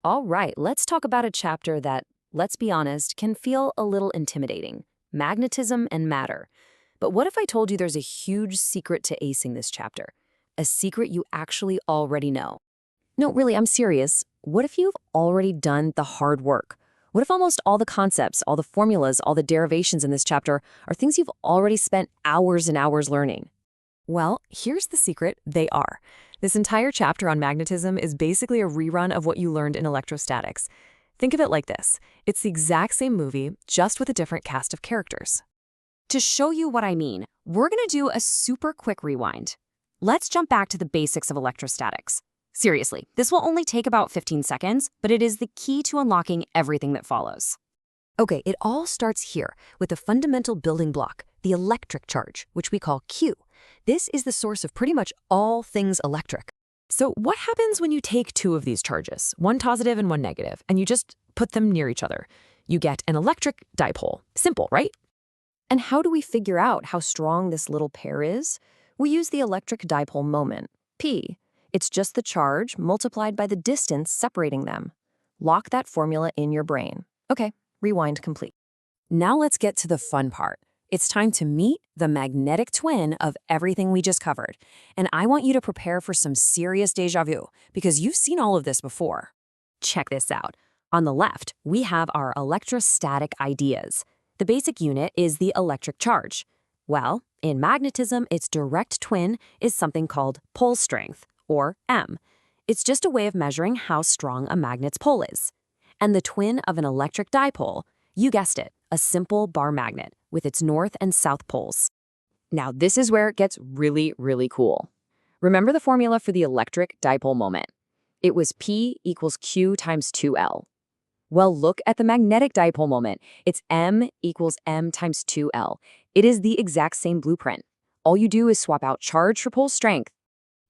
All right, let's talk about a chapter that, let's be honest, can feel a little intimidating. Magnetism and matter. But what if I told you there's a huge secret to acing this chapter? A secret you actually already know. No, really, I'm serious. What if you've already done the hard work? What if almost all the concepts, all the formulas, all the derivations in this chapter are things you've already spent hours and hours learning? Well, here's the secret: they are. This entire chapter on magnetism is basically a rerun of what you learned in electrostatics. Think of it like this: it's the exact same movie, just with a different cast of characters. To show you what I mean, we're going to do a super quick rewind. Let's jump back to the basics of electrostatics. Seriously, this will only take about 15 seconds, but it is the key to unlocking everything that follows. Okay, it all starts here with the fundamental building block, the electric charge, which we call Q. This is the source of pretty much all things electric. So what happens when you take two of these charges, one positive and one negative, and you just put them near each other? You get an electric dipole. Simple, right? And how do we figure out how strong this little pair is? We use the electric dipole moment, P. It's just the charge multiplied by the distance separating them. Lock that formula in your brain. Okay, rewind complete. Now let's get to the fun part. It's time to meet the magnetic twin of everything we just covered. And I want you to prepare for some serious déjà vu, because you've seen all of this before. Check this out. On the left, we have our electrostatic ideas. The basic unit is the electric charge. Well, in magnetism, its direct twin is something called pole strength, or M. It's just a way of measuring how strong a magnet's pole is. And the twin of an electric dipole, you guessed it, a simple bar magnet with its north and south poles. Now, this is where it gets really, really cool. Remember the formula for the electric dipole moment? It was P equals Q times 2L. Well, look at the magnetic dipole moment. It's M equals M times 2L. It is the exact same blueprint. All you do is swap out charge for pole strength.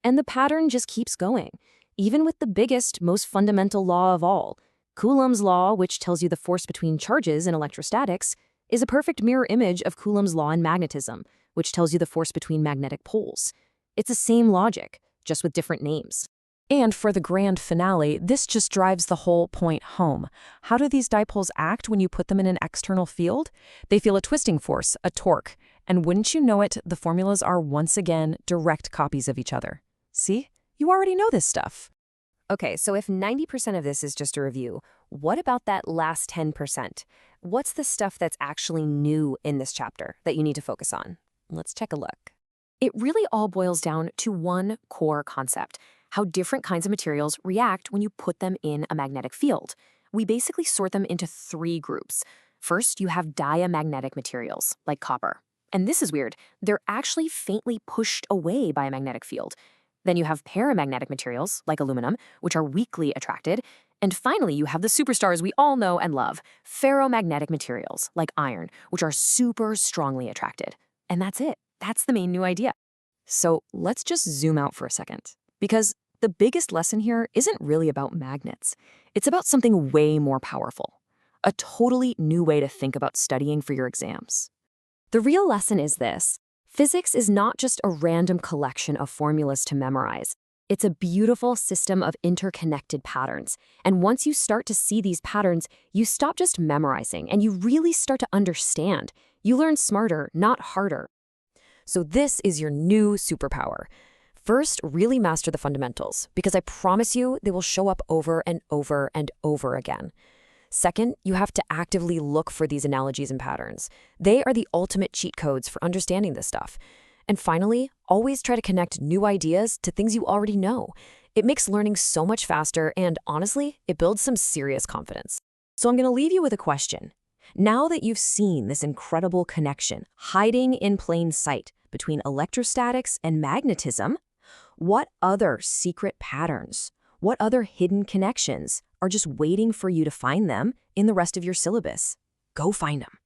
And the pattern just keeps going, even with the biggest, most fundamental law of all. Coulomb's law, which tells you the force between charges in electrostatics, is a perfect mirror image of Coulomb's law in magnetism, which tells you the force between magnetic poles. It's the same logic, just with different names. And for the grand finale, this just drives the whole point home. How do these dipoles act when you put them in an external field? They feel a twisting force, a torque. And wouldn't you know it, the formulas are once again direct copies of each other. See? You already know this stuff. Okay, so if 90% of this is just a review, what about that last 10%? What's the stuff that's actually new in this chapter that you need to focus on? Let's take a look. It really all boils down to one core concept: how different kinds of materials react when you put them in a magnetic field. We basically sort them into three groups. First, you have diamagnetic materials, like copper. And this is weird. They're actually faintly pushed away by a magnetic field. Then you have paramagnetic materials, like aluminum, which are weakly attracted. And finally, you have the superstars we all know and love, ferromagnetic materials, like iron, which are super strongly attracted. And that's it. That's the main new idea. So let's just zoom out for a second, because the biggest lesson here isn't really about magnets. It's about something way more powerful, a totally new way to think about studying for your exams. The real lesson is this: physics is not just a random collection of formulas to memorize. It's a beautiful system of interconnected patterns. And once you start to see these patterns, you stop just memorizing and you really start to understand. You learn smarter, not harder. So this is your new superpower. First, really master the fundamentals, because I promise you they will show up over and over and over again. Second, you have to actively look for these analogies and patterns. They are the ultimate cheat codes for understanding this stuff. And finally, always try to connect new ideas to things you already know. It makes learning so much faster, and honestly, it builds some serious confidence. So I'm going to leave you with a question. Now that you've seen this incredible connection hiding in plain sight between electrostatics and magnetism, what other secret patterns, what other hidden connections are just waiting for you to find them in the rest of your syllabus? Go find them.